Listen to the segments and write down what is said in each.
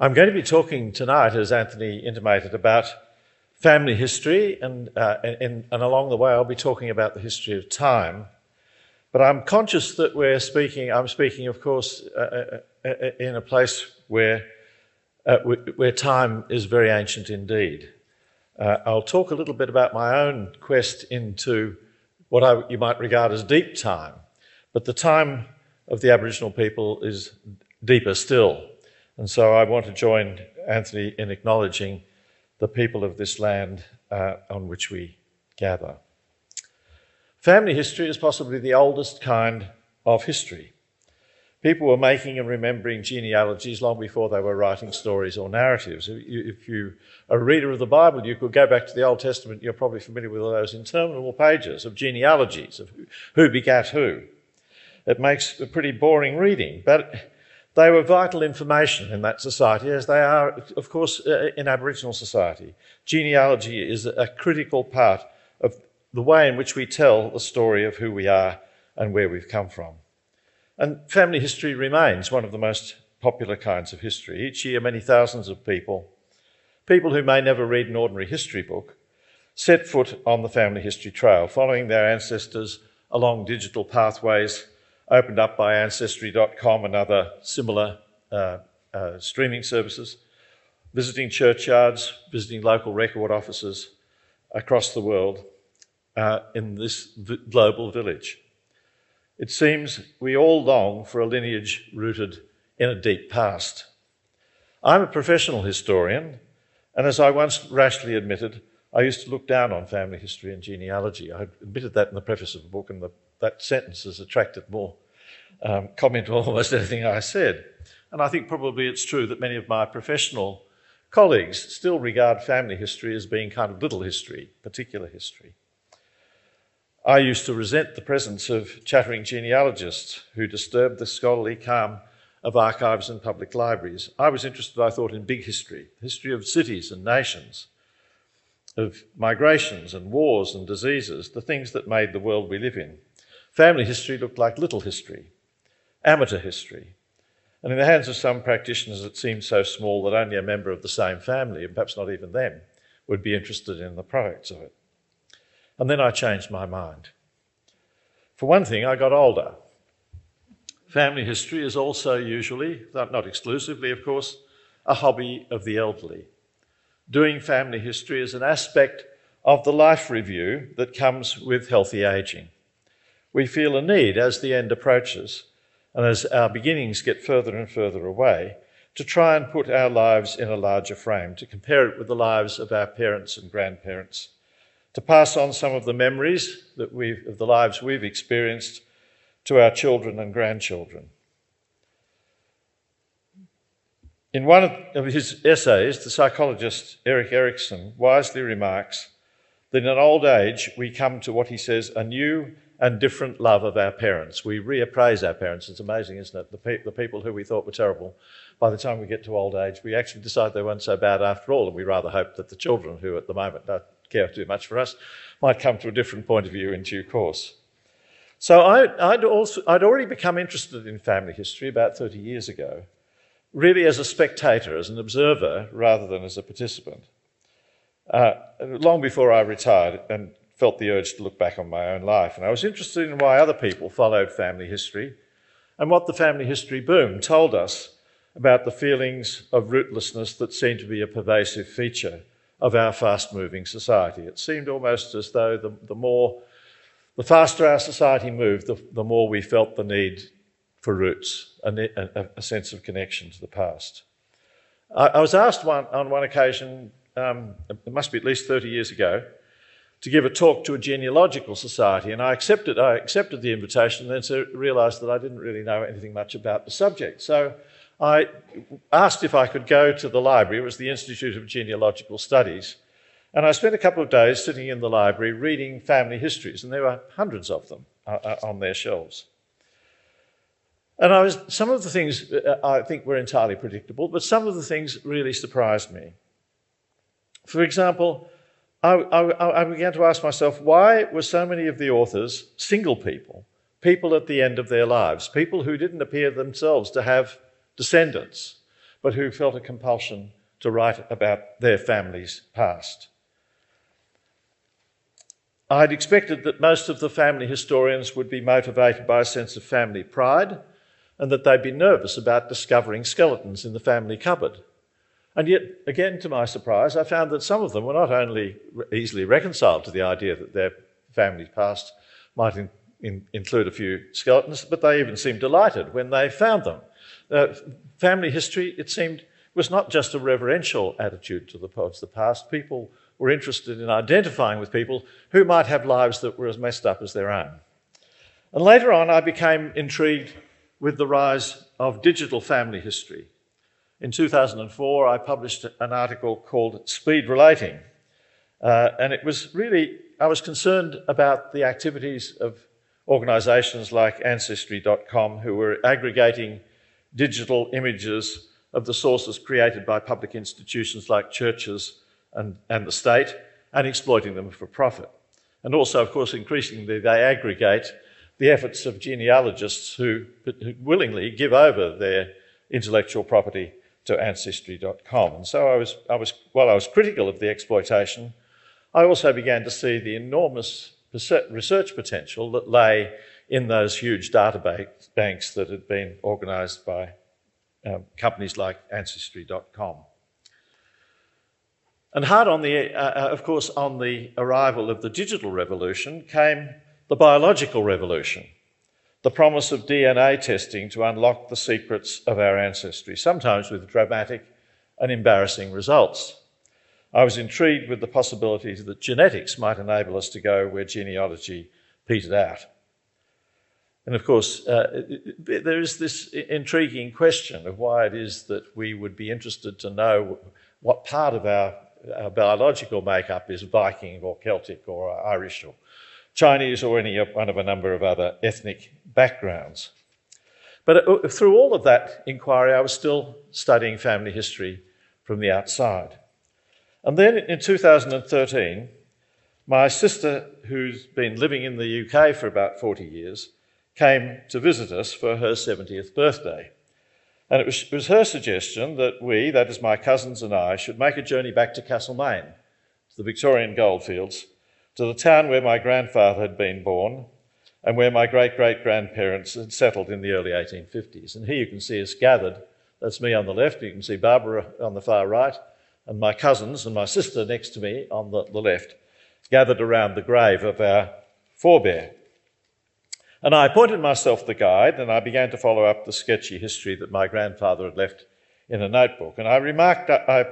I'm going to be talking tonight, as Anthony intimated, about family history, and along the way I'll be talking about the history of time. But I'm conscious that I'm speaking, of course, in a place where time is very ancient indeed. I'll talk a little bit about my own quest into what you might regard as deep time, but the time of the Aboriginal people is deeper still. And so I want to join Anthony in acknowledging the people of this land on which we gather. Family history is possibly the oldest kind of history. People were making and remembering genealogies long before they were writing stories or narratives. If you are a reader of the Bible, you could go back to the Old Testament. You're probably familiar with all those interminable pages of genealogies, of who begat who. It makes a pretty boring reading, but they were vital information in that society, as they are, of course, in Aboriginal society. Genealogy is a critical part of the way in which we tell the story of who we are and where we've come from. And family history remains one of the most popular kinds of history. Each year, many thousands of people who may never read an ordinary history book, set foot on the family history trail, following their ancestors along digital pathways opened up by Ancestry.com and other similar streaming services, visiting churchyards, visiting local record offices across the world in this global village. It seems we all long for a lineage rooted in a deep past. I'm a professional historian, and as I once rashly admitted, I used to look down on family history and genealogy. I admitted that in the preface of the book, and that sentence has attracted more comment to almost anything I said. And I think probably it's true that many of my professional colleagues still regard family history as being kind of little history, particular history. I used to resent the presence of chattering genealogists who disturbed the scholarly calm of archives and public libraries. I was interested, I thought, in big history, the history of cities and nations, of migrations and wars and diseases, the things that made the world we live in. Family history looked like little history, amateur history. And in the hands of some practitioners, it seemed so small that only a member of the same family, and perhaps not even them, would be interested in the products of it. And then I changed my mind. For one thing, I got older. Family history is also usually, not exclusively of course, a hobby of the elderly. Doing family history is an aspect of the life review that comes with healthy ageing. We feel a need as the end approaches and as our beginnings get further and further away to try and put our lives in a larger frame, to compare it with the lives of our parents and grandparents, to pass on some of the memories of the lives we've experienced to our children and grandchildren. In one of his essays, the psychologist Erik Erikson wisely remarks that in old age we come to what he says, a new and different love of our parents. We reappraise our parents. It's amazing, isn't it? The people who we thought were terrible, by the time we get to old age, we actually decide they weren't so bad after all, and we rather hope that the children, who at the moment don't care too much for us, might come to a different point of view in due course. So I'd already become interested in family history about 30 years ago, really as a spectator, as an observer, rather than as a participant. Long before I retired and felt the urge to look back on my own life. And I was interested in why other people followed family history and what the family history boom told us about the feelings of rootlessness that seemed to be a pervasive feature of our fast-moving society. It seemed almost as though the faster our society moved, the more we felt the need for roots, a sense of connection to the past. I was asked on one occasion, it must be at least 30 years ago, to give a talk to a genealogical society, and I accepted the invitation, and then realised that I didn't really know anything much about the subject. So I asked if I could go to the library. It was the Institute of Genealogical Studies, and I spent a couple of days sitting in the library reading family histories, and there were hundreds of them on their shelves. And some of the things I think were entirely predictable, but some of the things really surprised me. For example, I began to ask myself, why were so many of the authors single people at the end of their lives, people who didn't appear themselves to have descendants, but who felt a compulsion to write about their family's past. I'd expected that most of the family historians would be motivated by a sense of family pride and that they'd be nervous about discovering skeletons in the family cupboard. And yet, again, to my surprise, I found that some of them were not only easily reconciled to the idea that their family past might include a few skeletons, but they even seemed delighted when they found them. Family history, it seemed, was not just a reverential attitude towards the past. People were interested in identifying with people who might have lives that were as messed up as their own. And later on, I became intrigued with the rise of digital family history. In 2004, I published an article called Speed Relating, and it was really, I was concerned about the activities of organisations like Ancestry.com, who were aggregating digital images of the sources created by public institutions like churches and the state, and exploiting them for profit. And also, of course, increasingly, they aggregate the efforts of genealogists who willingly give over their intellectual property to Ancestry.com. And so while I was critical of the exploitation, I also began to see the enormous research potential that lay in those huge databanks that had been organised by companies like Ancestry.com. And hard on of course, on the arrival of the digital revolution came the biological revolution, the promise of DNA testing to unlock the secrets of our ancestry, sometimes with dramatic and embarrassing results. I was intrigued with the possibilities that genetics might enable us to go where genealogy petered out. And of course, there is this intriguing question of why it is that we would be interested to know what part of our biological makeup is Viking or Celtic or Irish or Chinese or any one of a number of other ethnic backgrounds. But through all of that inquiry, I was still studying family history from the outside. And then in 2013, my sister, who's been living in the UK for about 40 years, came to visit us for her 70th birthday. And it was her suggestion that we, that is my cousins and I, should make a journey back to Castlemaine, to the Victorian goldfields, to the town where my grandfather had been born and where my great-great-grandparents had settled in the early 1850s. And here you can see us gathered. That's me on the left. You can see Barbara on the far right, and my cousins and my sister next to me on the left, gathered around the grave of our forebear. And I appointed myself the guide, and I began to follow up the sketchy history that my grandfather had left in a notebook. And I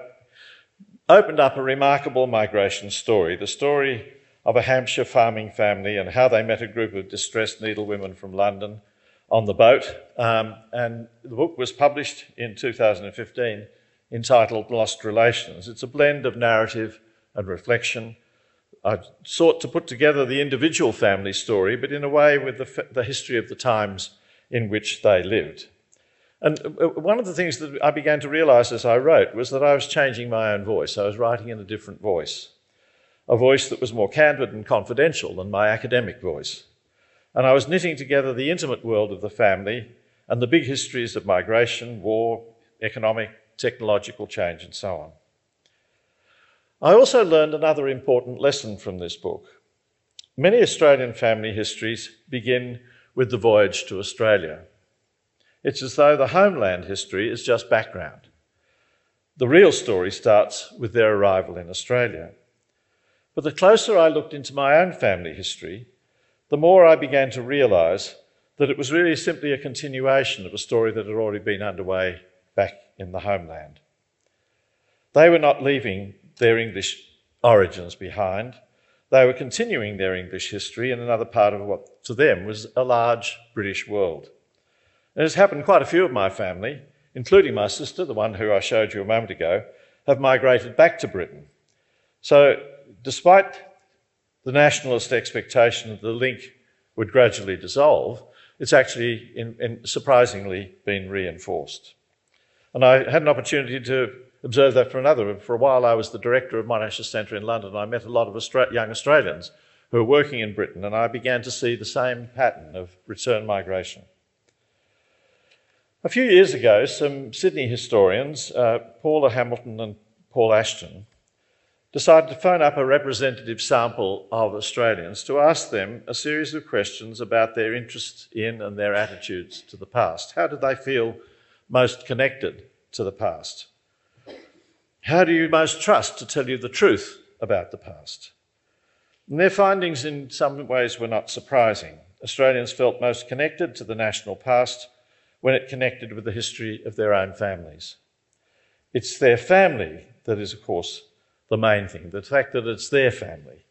opened up a remarkable migration story, the story of a Hampshire farming family and how they met a group of distressed needlewomen from London on the boat. And the book was published in 2015, entitled Lost Relations. It's a blend of narrative and reflection. I sought to put together the individual family story, but in a way with the history of the times in which they lived. And one of the things that I began to realise as I wrote was that I was changing my own voice. I was writing in a different voice, a voice that was more candid and confidential than my academic voice. And I was knitting together the intimate world of the family and the big histories of migration, war, economic, technological change, and so on. I also learned another important lesson from this book. Many Australian family histories begin with the voyage to Australia. It's as though the homeland history is just background. The real story starts with their arrival in Australia. But the closer I looked into my own family history, the more I began to realise that it was really simply a continuation of a story that had already been underway back in the homeland. They were not leaving their English origins behind. They were continuing their English history in another part of what to them was a large British world. And it's happened quite a few of my family, including my sister, the one who I showed you a moment ago, have migrated back to Britain. So despite the nationalist expectation that the link would gradually dissolve, it's actually surprisingly been reinforced. And I had an opportunity to observe that for a while. I was the director of Eureka Centre in London. I met a lot of young Australians who were working in Britain, and I began to see the same pattern of return migration. A few years ago, some Sydney historians, Paula Hamilton and Paul Ashton, decided to phone up a representative sample of Australians to ask them a series of questions about their interest in and their attitudes to the past. How do they feel most connected to the past? How do you most trust to tell you the truth about the past? And their findings in some ways were not surprising. Australians felt most connected to the national past when it connected with the history of their own families. It's their family that is, of course, the main thing, the fact that it's their family.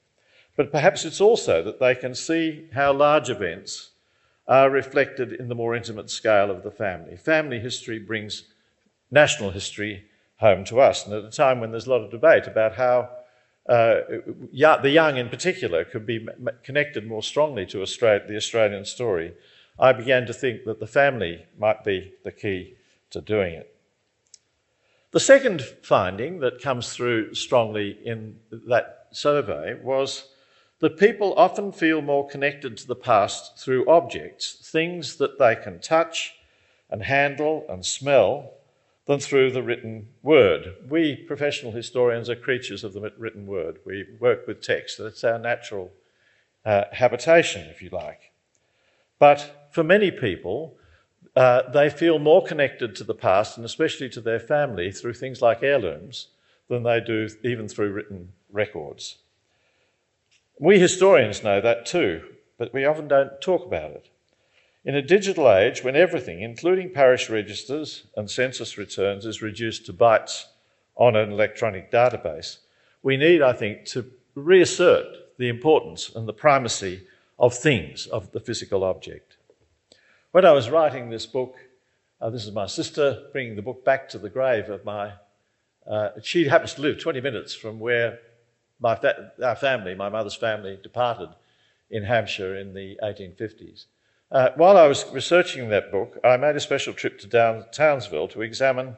But perhaps it's also that they can see how large events are reflected in the more intimate scale of the family. Family history brings national history home to us, and at a time when there's a lot of debate about how the young in particular could be connected more strongly to the Australian story, I began to think that the family might be the key to doing it. The second finding that comes through strongly in that survey was that people often feel more connected to the past through objects, things that they can touch and handle and smell, than through the written word. We professional historians are creatures of the written word. We work with text. That's our natural habitation, if you like. But for many people, they feel more connected to the past, and especially to their family, through things like heirlooms than they do even through written records. We historians know that too, but we often don't talk about it. In a digital age, when everything, including parish registers and census returns, is reduced to bytes on an electronic database, we need, I think, to reassert the importance and the primacy of things, of the physical object. When I was writing this book, this is my sister bringing the book back to the grave of she happens to live 20 minutes from where our family, my mother's family, departed in Hampshire in the 1850s. While I was researching that book, I made a special trip to Townsville to examine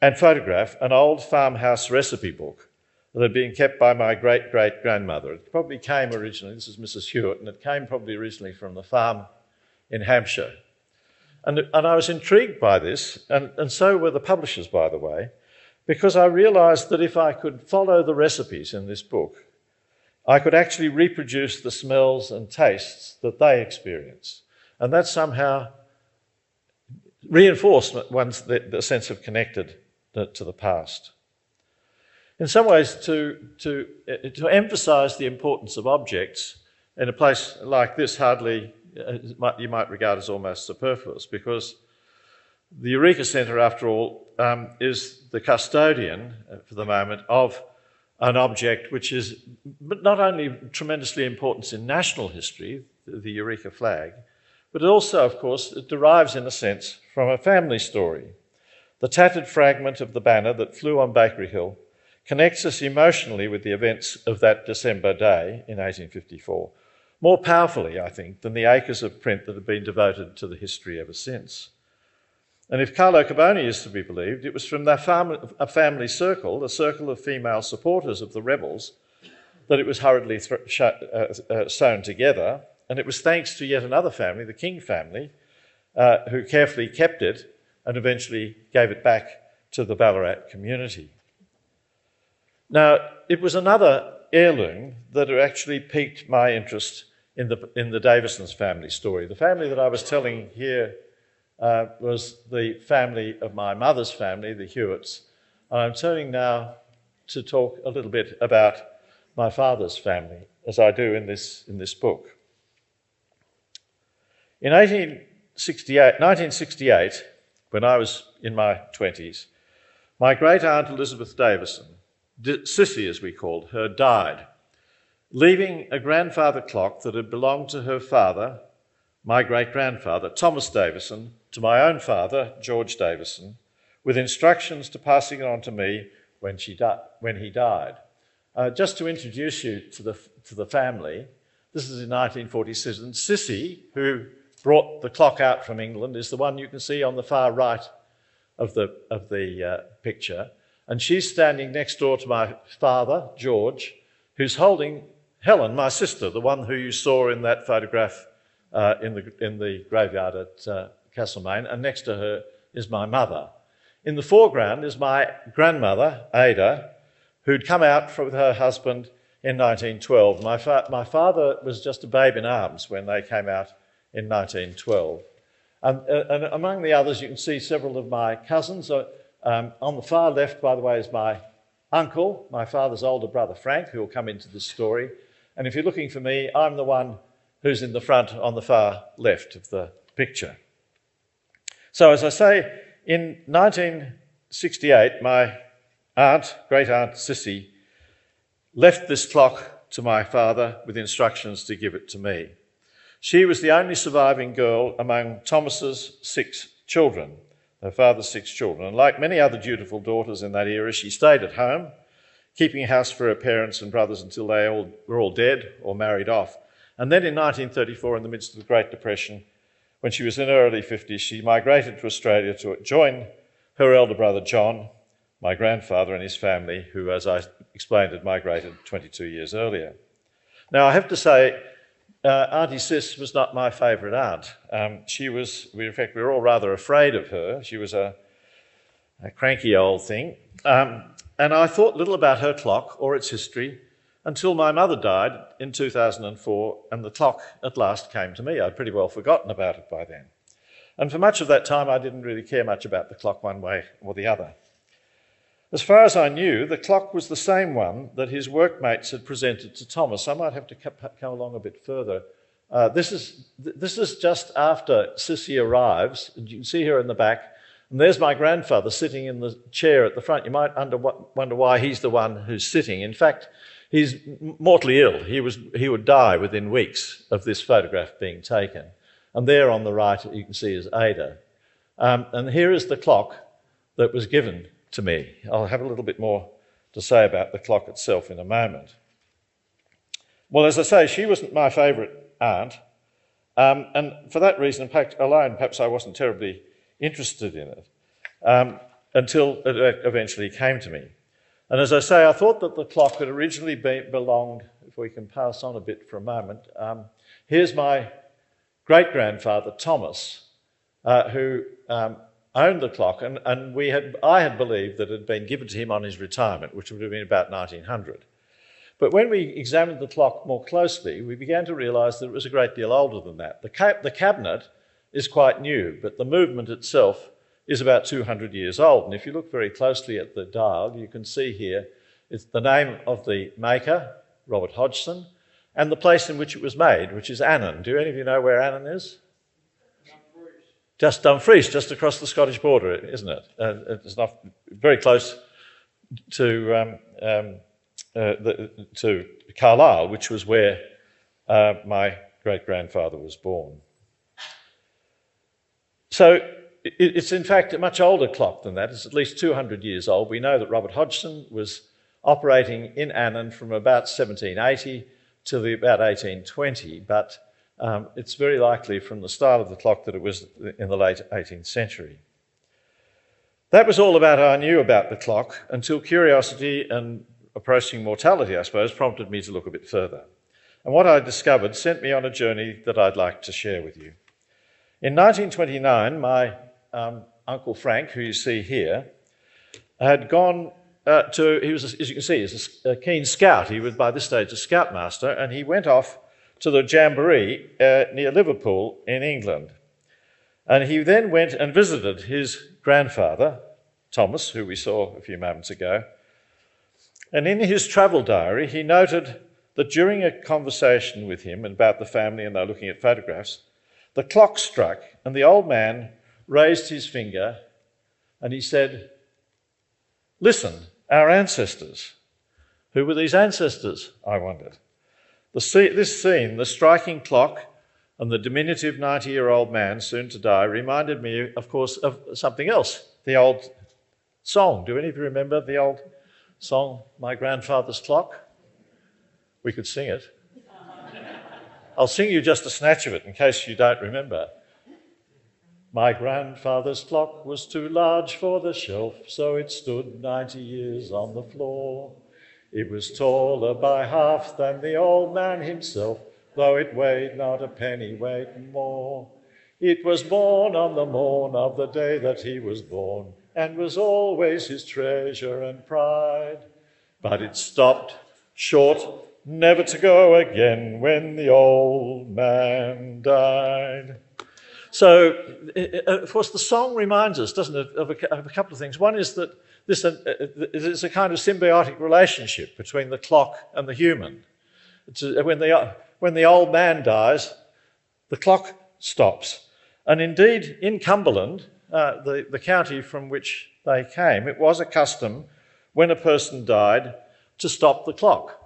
and photograph an old farmhouse recipe book that had been kept by my great-great-grandmother. It probably came originally, this is Mrs. Hewitt, and it came probably originally from the farm in Hampshire. And I was intrigued by this, and so were the publishers, by the way, because I realised that if I could follow the recipes in this book, I could actually reproduce the smells and tastes that they experience. And that somehow reinforced the sense of connected to the past. In some ways, to emphasise the importance of objects in a place like this hardly you might regard as almost superfluous, because the Eureka Centre, after all, is the custodian, for the moment, of an object which is not only tremendously important in national history, the Eureka flag, but also, of course, it derives, in a sense, from a family story. The tattered fragment of the banner that flew on Bakery Hill connects us emotionally with the events of that December day in 1854, more powerfully, I think, than the acres of print that have been devoted to the history ever since. And if Carlo Carboni is to be believed, it was from a family circle, a circle of female supporters of the rebels, that it was hurriedly sewn together. And it was thanks to yet another family, the King family, who carefully kept it and eventually gave it back to the Ballarat community. Now, it was another heirloom that actually piqued my interest in the Davisons family story. The family that I was telling here was the family of my mother's family, the Hewitts. And I'm turning now to talk a little bit about my father's family, as I do in this book. In 1968, when I was in my 20s, my great-aunt Elizabeth Davison, Sissy as we called her, died, leaving a grandfather clock that had belonged to her father, my great-grandfather, Thomas Davison, to my own father, George Davison, with instructions to passing it on to me when he died. Just to introduce you to the family, this is in 1947. Sissy, who brought the clock out from England, is the one you can see on the far right of the picture. And she's standing next door to my father, George, who's holding Helen, my sister, the one who you saw in that photograph in the graveyard at Castlemaine, and next to her is my mother. In the foreground is my grandmother, Ada, who'd come out with her husband in 1912. My father was just a babe in arms when they came out in 1912. And among the others, you can see several of my cousins. On the far left, by the way, is my uncle, my father's older brother, Frank, who will come into this story. And if you're looking for me, I'm the one who's in the front on the far left of the picture. So as I say, in 1968, my aunt, great aunt Sissy, left this clock to my father with instructions to give it to me. She was the only surviving girl among Thomas's 6 children, her father's 6 children. And like many other dutiful daughters in that era, she stayed at home, keeping house for her parents and brothers until they were all dead or married off. And then in 1934, in the midst of the Great Depression, when she was in her early 50s, she migrated to Australia to join her elder brother John, my grandfather, and his family, who, as I explained, had migrated 22 years earlier. Now, I have to say, Auntie Sis was not my favourite aunt. In fact, we were all rather afraid of her. She was a cranky old thing. And I thought little about her clock or its history until my mother died in 2004, and the clock at last came to me. I'd pretty well forgotten about it by then. And for much of that time, I didn't really care much about the clock one way or the other. As far as I knew, the clock was the same one that his workmates had presented to Thomas. I might have to come along a bit further. This is just after Sissy arrives. You can see her in the back. And there's my grandfather sitting in the chair at the front. You might wonder why he's the one who's sitting. In fact, he's mortally ill. He would die within weeks of this photograph being taken. And there on the right, you can see is Ada. And here is the clock that was given to me. I'll have a little bit more to say about the clock itself in a moment. Well, as I say, she wasn't my favourite aunt. And for that reason, in fact, alone, perhaps I wasn't terribly interested in it until it eventually came to me. And as I say, I thought that the clock had originally belonged, if we can pass on a bit for a moment, here's my great-grandfather, Thomas, who owned the clock, and I had believed that it had been given to him on his retirement, which would have been about 1900. But when we examined the clock more closely, we began to realise that it was a great deal older than that. The cabinet is quite new, but the movement itself is about 200 years old. And if you look very closely at the dial, you can see here it's the name of the maker, Robert Hodgson, and the place in which it was made, which is Annan. Do any of you know where Annan is? Just Dumfries, just across the Scottish border, isn't it? It's not very close to Carlisle, which was where my great-grandfather was born. So it's in fact a much older clock than that. It's at least 200 years old. We know that Robert Hodgson was operating in Annan from about 1780 to about 1820, but it's very likely from the style of the clock that it was in the late 18th century. That was all about I knew about the clock until curiosity and approaching mortality, I suppose, prompted me to look a bit further. And what I discovered sent me on a journey that I'd like to share with you. In 1929, my Uncle Frank, who you see here, had gone he was, as you can see, is a keen scout. He was by this stage a scoutmaster, and he went off to the Jamboree near Liverpool in England. And he then went and visited his grandfather, Thomas, who we saw a few moments ago. And in his travel diary, he noted that during a conversation with him about the family, and they were looking at photographs, the clock struck and the old man raised his finger and he said, "Listen, our ancestors." Who were these ancestors, I wondered? This scene, the striking clock and the diminutive 90-year-old man soon to die, reminded me, of course, of something else, the old song. Do any of you remember the old song, My Grandfather's Clock? We could sing it. I'll sing you just a snatch of it in case you don't remember. My grandfather's clock was too large for the shelf, so it stood 90 years on the floor. It was taller by half than the old man himself, though it weighed not a pennyweight more. It was born on the morn of the day that he was born, and was always his treasure and pride. But it stopped short, never to go again, when the old man died. So, of course, the song reminds us, doesn't it, of a couple of things. One is that this is a kind of symbiotic relationship between the clock and the human. When the old man dies, the clock stops. And indeed, in Cumberland, the county from which they came, it was a custom when a person died to stop the clock.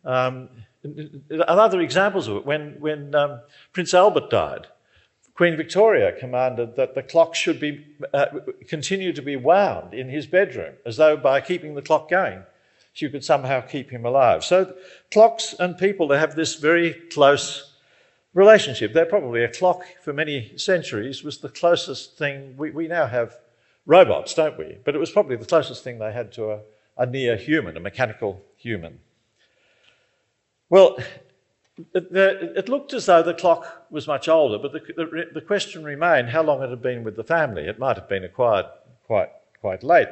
Other examples of it, when Prince Albert died, Queen Victoria commanded that the clock should be continue to be wound in his bedroom, as though by keeping the clock going, she could somehow keep him alive. So clocks and people, they have this very close relationship. They're probably a clock for many centuries was the closest thing. We now have robots, don't we? But it was probably the closest thing they had to a near human, a mechanical human. Well, it looked as though the clock was much older, but the question remained how long it had been with the family. It might have been acquired quite late.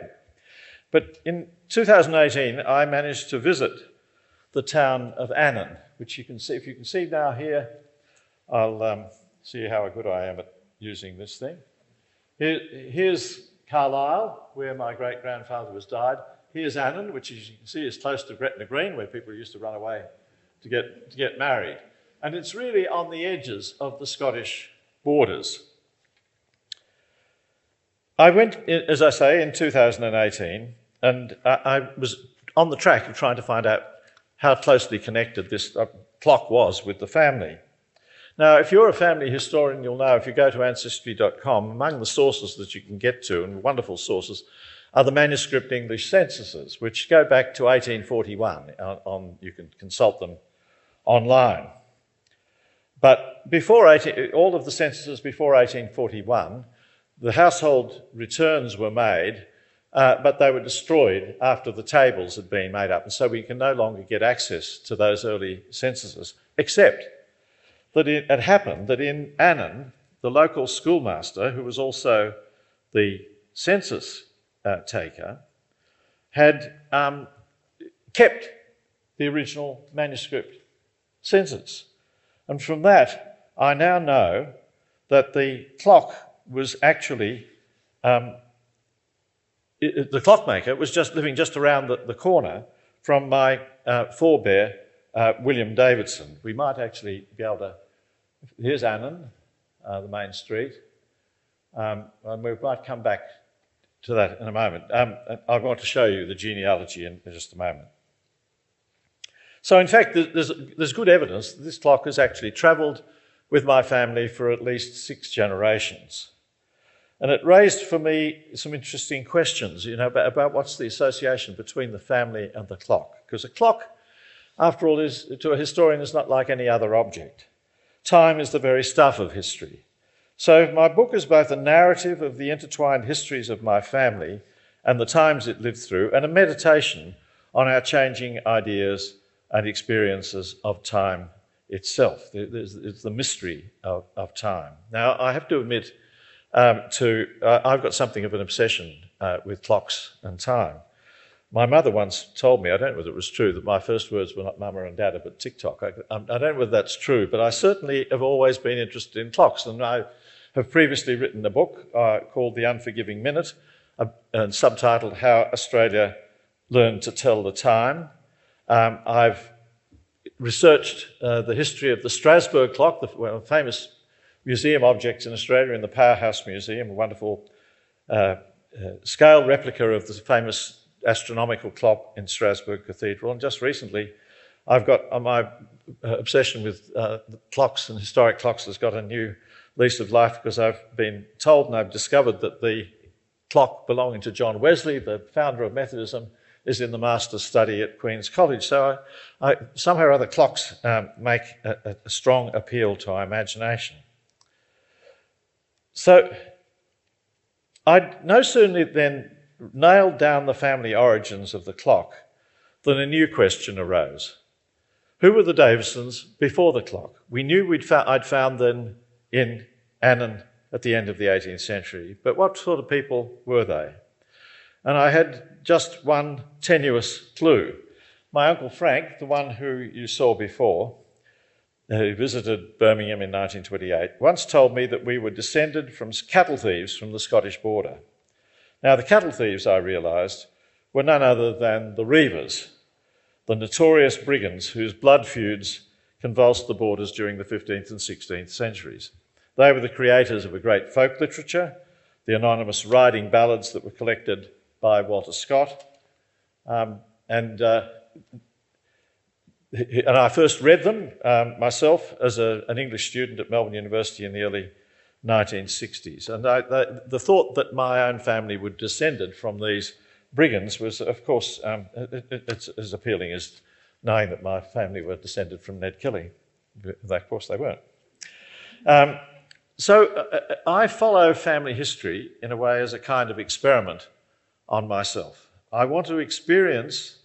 But in 2018, I managed to visit the town of Annan, which you can see. If you can see now here, I'll see how good I am at using this thing. Here's Carlisle, where my great-grandfather was died. Here's Annan, which, as you can see, is close to Gretna Green, where people used to run away to get married. And it's really on the edges of the Scottish borders. I went, as I say, in 2018, and I was on the track of trying to find out how closely connected this clock was with the family. Now, if you're a family historian, you'll know if you go to ancestry.com, among the sources that you can get to, and wonderful sources, are the manuscript English censuses, which go back to 1841. You can consult them online. But all of the censuses before 1841, the household returns were made, but they were destroyed after the tables had been made up, and so we can no longer get access to those early censuses, except that it had happened that in Annan, the local schoolmaster, who was also the census taker, had kept the original manuscript census. And from that, I now know that the clock was actually, the clockmaker was just living just around the corner from my forebear, William Davidson. We might actually be able to, here's Annan, the main street, and we might come back to that in a moment. I want to show you the genealogy in just a moment. So in fact, there's good evidence that this clock has actually travelled with my family for at least 6 generations. And it raised for me some interesting questions, about what's the association between the family and the clock. Because a clock, after all, to a historian, is not like any other object. Time is the very stuff of history. So my book is both a narrative of the intertwined histories of my family and the times it lived through, and a meditation on our changing ideas and experiences of time itself. It's the mystery of time. Now, I have to admit, I've got something of an obsession with clocks and time. My mother once told me, I don't know whether it was true, that my first words were not mama and dada, but TikTok. I don't know whether that's true, but I certainly have always been interested in clocks, and I have previously written a book called The Unforgiving Minute, and subtitled How Australia Learned to Tell the Time. I've researched the history of the Strasbourg clock, one of the famous museum objects in Australia, in the Powerhouse Museum, a wonderful scale replica of the famous astronomical clock in Strasbourg Cathedral. And just recently, I've got my obsession with clocks and historic clocks has got a new lease of life, because I've been told and I've discovered that the clock belonging to John Wesley, the founder of Methodism, is in the master's study at Queen's College. So somehow or other, clocks make a strong appeal to our imagination. So I'd no sooner then nailed down the family origins of the clock than a new question arose. Who were the Davisons before the clock? We knew I'd found them in Annan at the end of the 18th century, but what sort of people were they? And I had just one tenuous clue. My Uncle Frank, the one who you saw before, who visited Birmingham in 1928, once told me that we were descended from cattle thieves from the Scottish border. Now, the cattle thieves, I realised, were none other than the Reivers, the notorious brigands whose blood feuds convulsed the borders during the 15th and 16th centuries. They were the creators of a great folk literature, the anonymous riding ballads that were collected by Walter Scott, and I first read them myself as an English student at Melbourne University in the early 1960s. And the thought that my own family were descended from these brigands was, of course, it's as appealing as knowing that my family were descended from Ned Kelly. Of course, they weren't. So I follow family history in a way as a kind of experiment on myself. I want to experience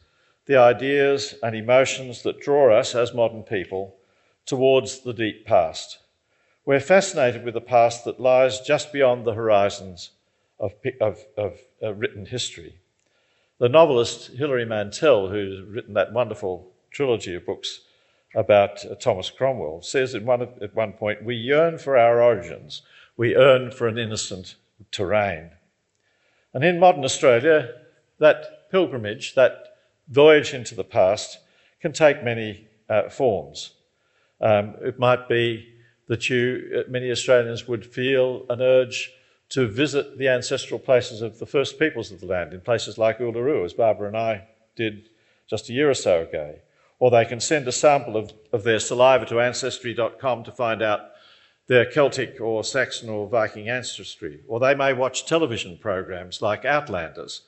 the ideas and emotions that draw us as modern people towards the deep past. We're fascinated with a past that lies just beyond the horizons of written history. The novelist Hilary Mantel, who's written that wonderful trilogy of books about Thomas Cromwell, says at one point, we yearn for our origins, we yearn for an innocent terrain. And in modern Australia, that pilgrimage, that voyage into the past, can take many forms. It might be that many Australians would feel an urge to visit the ancestral places of the first peoples of the land in places like Uluru, as Barbara and I did just a year or so ago. Or they can send a sample of their saliva to Ancestry.com to find out their Celtic or Saxon or Viking ancestry. Or they may watch television programs like Outlanders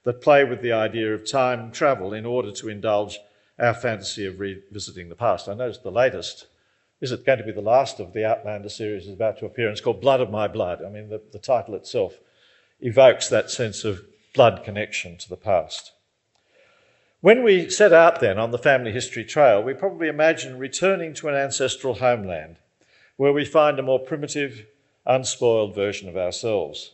that play with the idea of time travel in order to indulge our fantasy of revisiting the past. I noticed the latest, is it going to be the last of the Outlander series is about to appear, and it's called Blood of My Blood. I mean, the title itself evokes that sense of blood connection to the past. When we set out then on the family history trail, we probably imagine returning to an ancestral homeland where we find a more primitive, unspoiled version of ourselves.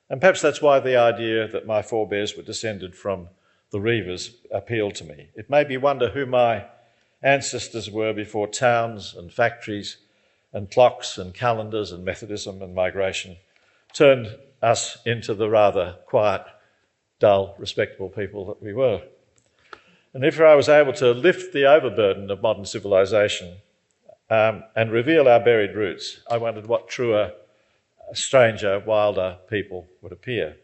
And perhaps that's why the idea that my forebears were descended from the Reivers appealed to me. It made me wonder who my ancestors were before towns and factories and clocks and calendars and Methodism and migration turned us into the rather quiet, dull, respectable people that we were. And if I was able to lift the overburden of modern civilization and reveal our buried roots, I wondered what truer, stranger, wilder people would appear.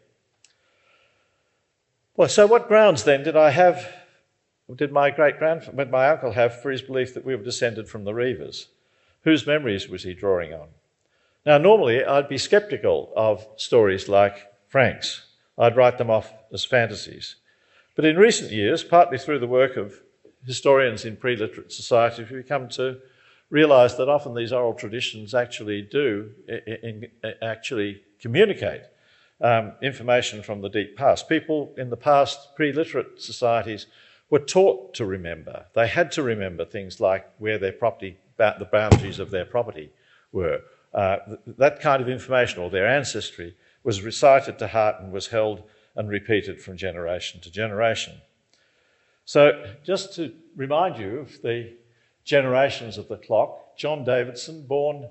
Well, so what grounds then did my uncle have for his belief that we were descended from the Reivers? Whose memories was he drawing on? Now, normally I'd be sceptical of stories like Frank's. I'd write them off as fantasies. But in recent years, partly through the work of historians in pre-literate societies, we've come to realise that often these oral traditions actually communicate information from the deep past. People in the past, pre-literate societies, were taught to remember. They had to remember things like where their property, the boundaries of their property were. That kind of information, or their ancestry, was recited to heart and was held and repeated from generation to generation. So just to remind you of the generations of the clock, John Davidson, born,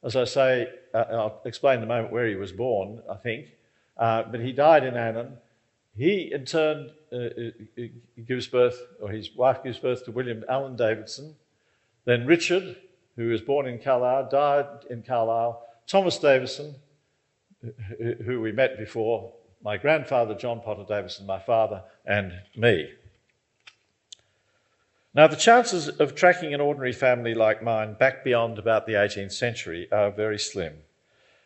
as I say, I'll explain in a moment where he was born, I think, but he died in Annan. He, in turn, gives birth, or his wife gives birth to William Allen Davidson. Then Richard, who was born in Carlisle, died in Carlisle. Thomas Davison, who we met before, my grandfather, John Potter Davison, my father, and me. Now, the chances of tracking an ordinary family like mine back beyond about the 18th century are very slim.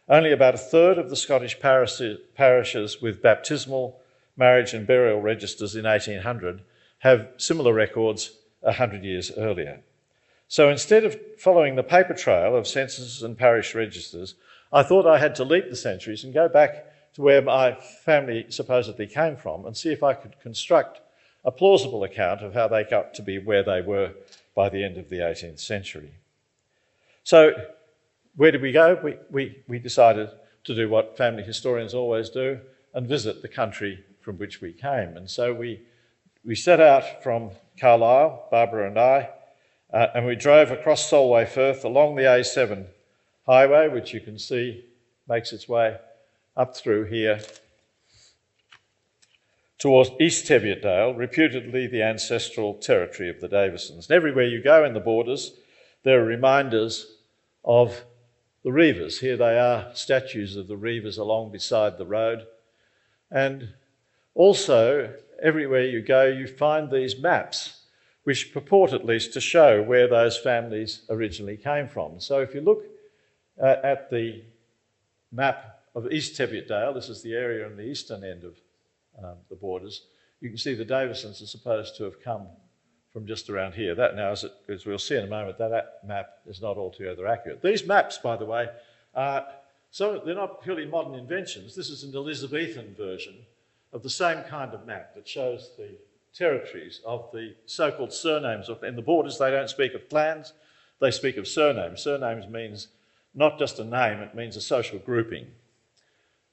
Only about a third of the Scottish parishes with baptismal, marriage and burial registers in 1800 have similar records 100 years earlier. So instead of following the paper trail of censuses and parish registers, I thought I had to leap the centuries and go back to where my family supposedly came from and see if I could construct a plausible account of how they got to be where they were by the end of the 18th century. So where did we go? We decided to do what family historians always do and visit the country from which we came. And so we set out from Carlisle, Barbara and I, and we drove across Solway Firth along the A7 highway, which you can see makes its way up through here towards East Teviotdale, reputedly the ancestral territory of the Davisons. And everywhere you go in the borders, there are reminders of the Reivers. Here they are, statues of the Reivers along beside the road. And also, everywhere you go, you find these maps, which purport at least to show where those families originally came from. So if you look at the map of East Teviotdale, this is the area on the eastern end of the borders, you can see the Davisons are supposed to have come from just around here. That now, as we'll see in a moment, that map is not altogether accurate. These maps, by the way, they're not purely modern inventions. This is an Elizabethan version of the same kind of map that shows the territories of the so-called surnames. In the borders, they don't speak of clans, they speak of surnames. Surnames means not just a name, it means a social grouping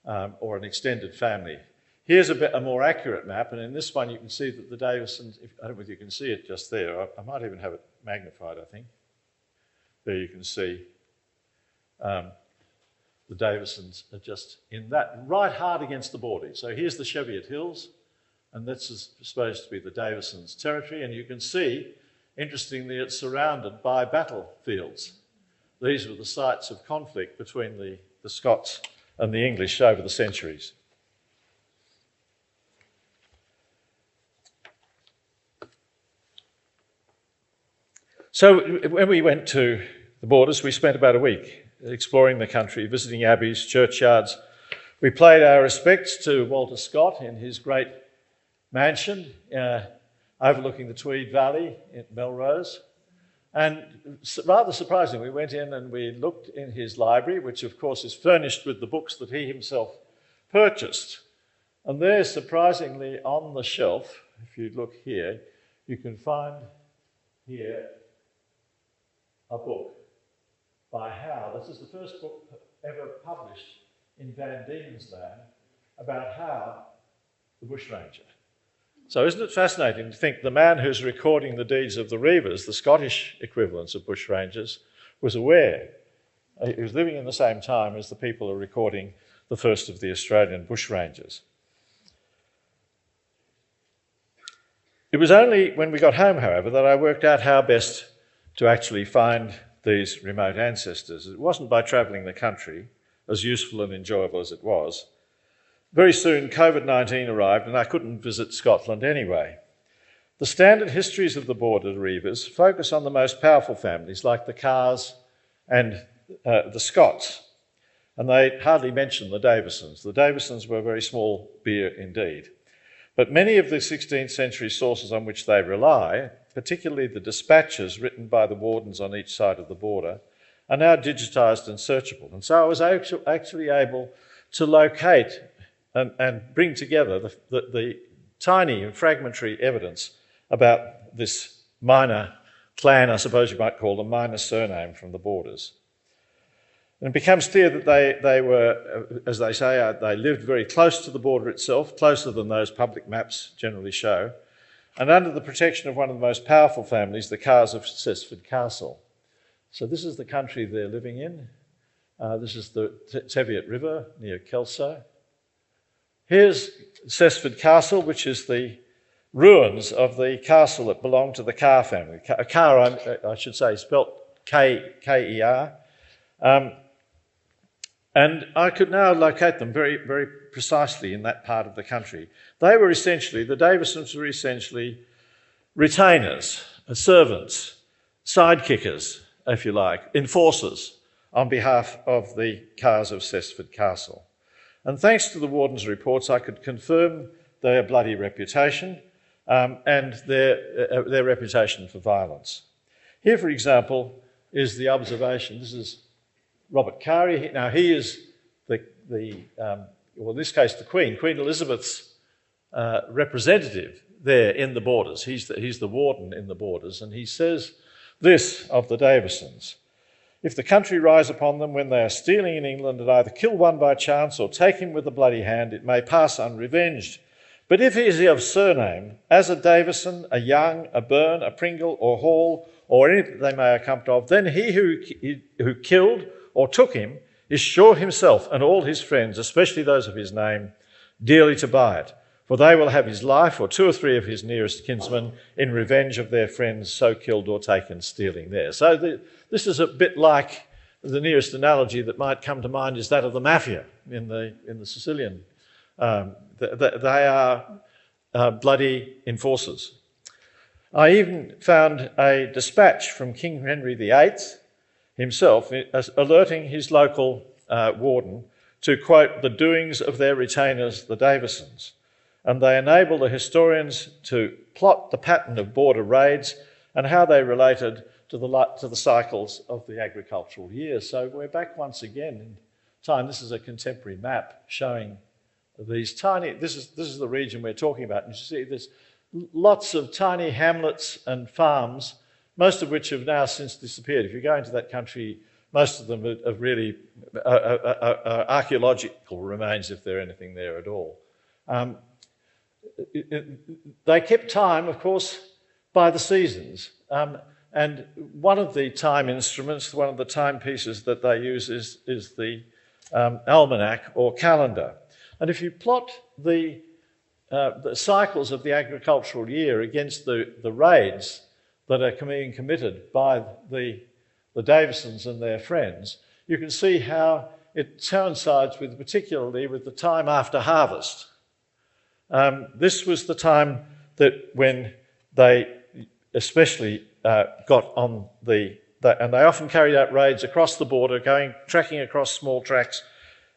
or an extended family. Here's a more accurate map, and in this one you can see that the Davisons, I don't know if you can see it just there, I might even have it magnified, I think. There you can see the Davisons are just in that, right hard against the border. So here's the Cheviot Hills, and this is supposed to be the Davisons' territory, and you can see, interestingly, it's surrounded by battlefields. These were the sites of conflict between the Scots and the English over the centuries. So when we went to the borders, we spent about a week exploring the country, visiting abbeys, churchyards. We paid our respects to Walter Scott in his great mansion overlooking the Tweed Valley in Melrose. And rather surprising, we went in and we looked in his library, which of course is furnished with the books that he himself purchased. And there, surprisingly, on the shelf, if you look here, you can find here a book by Howe. This is the first book ever published in Van Diemen's Land about Howe, the bushranger. So isn't it fascinating to think the man who's recording the deeds of the Reivers, the Scottish equivalents of bushrangers, was aware. He was living in the same time as the people who are recording the first of the Australian bushrangers. It was only when we got home, however, that I worked out how best to actually find these remote ancestors. It wasn't by travelling the country, as useful and enjoyable as it was. Very soon, COVID-19 arrived and I couldn't visit Scotland anyway. The standard histories of the border Reivers focus on the most powerful families like the Carrs and the Scots, and they hardly mention the Davisons. The Davisons were very small beer indeed. But many of the 16th century sources on which they rely, particularly the dispatches written by the wardens on each side of the border, are now digitised and searchable. And so I was actually able to locate and bring together the tiny and fragmentary evidence about this minor clan, I suppose you might call them, minor surname from the borders. And it becomes clear that they were, as they say, they lived very close to the border itself, closer than those public maps generally show, and under the protection of one of the most powerful families, the Carrs of Cessford Castle. So this is the country they're living in. This is the Teviot River near Kelso. Here's Cessford Castle, which is the ruins of the castle that belonged to the Carr family. Carr, I should say, spelt K-E-R. And I could now locate them very, very precisely in that part of the country. They were essentially, the Davisons were essentially retainers, servants, sidekickers, if you like, enforcers on behalf of the Carrs of Cessford Castle. And thanks to the warden's reports, I could confirm their bloody reputation and their reputation for violence. Here, for example, is the observation. This is Robert Carey. Now, he is well, in this case, the Queen Elizabeth's representative there in the borders. He's the warden in the borders, and he says this of the Davisons: If the country rise upon them when they are stealing in England and either kill one by chance or take him with a bloody hand, it may pass unrevenged. But if he is of surname, as a Davison, a Young, a Byrne, a Pringle, or Hall, or any that they may account of, then he who killed or took him is sure himself and all his friends, especially those of his name, dearly to buy it. For they will have his life or 2 or 3 of his nearest kinsmen in revenge of their friends so killed or taken stealing there. So this is a bit like the nearest analogy that might come to mind is that of the mafia in the Sicilian. They are bloody enforcers. I even found a dispatch from King Henry VIII himself alerting his local warden to, quote, the doings of their retainers, the Davisons. And they enable the historians to plot the pattern of border raids and how they related to the cycles of the agricultural year. So we're back once again in time. This is a contemporary map showing these tiny, this is the region we're talking about. And you see there's lots of tiny hamlets and farms, most of which have now since disappeared. If you go into that country, most of them are really archaeological remains, if there are anything there at all. They kept time, of course, by the seasons. And one of the time instruments, one of the timepieces that they use is the almanac or calendar. And if you plot the cycles of the agricultural year against the raids that are being committed by the Davisons and their friends, you can see how it coincides particularly with the time after harvest. This was the time that when they especially got on and they often carried out raids across the border, tracking across small tracts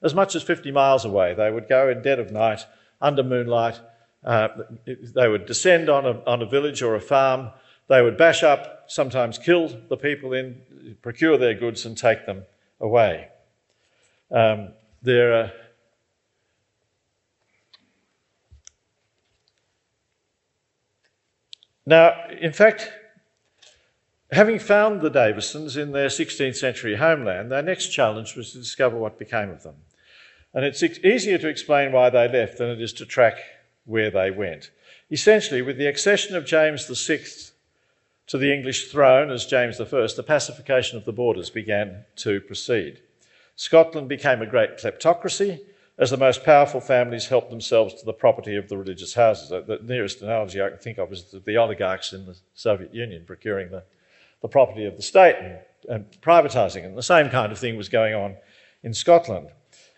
as much as 50 miles away. They would go in dead of night, under moonlight. They would descend on a village or a farm. They would bash up, sometimes kill the people procure their goods and take them away. Now, in fact, having found the Davisons in their 16th century homeland, their next challenge was to discover what became of them. And it's easier to explain why they left than it is to track where they went. Essentially, with the accession of James VI to the English throne as James I, the pacification of the borders began to proceed. Scotland became a great kleptocracy as the most powerful families helped themselves to the property of the religious houses. The nearest analogy I can think of is the oligarchs in the Soviet Union procuring the property of the state and privatising it. And the same kind of thing was going on in Scotland.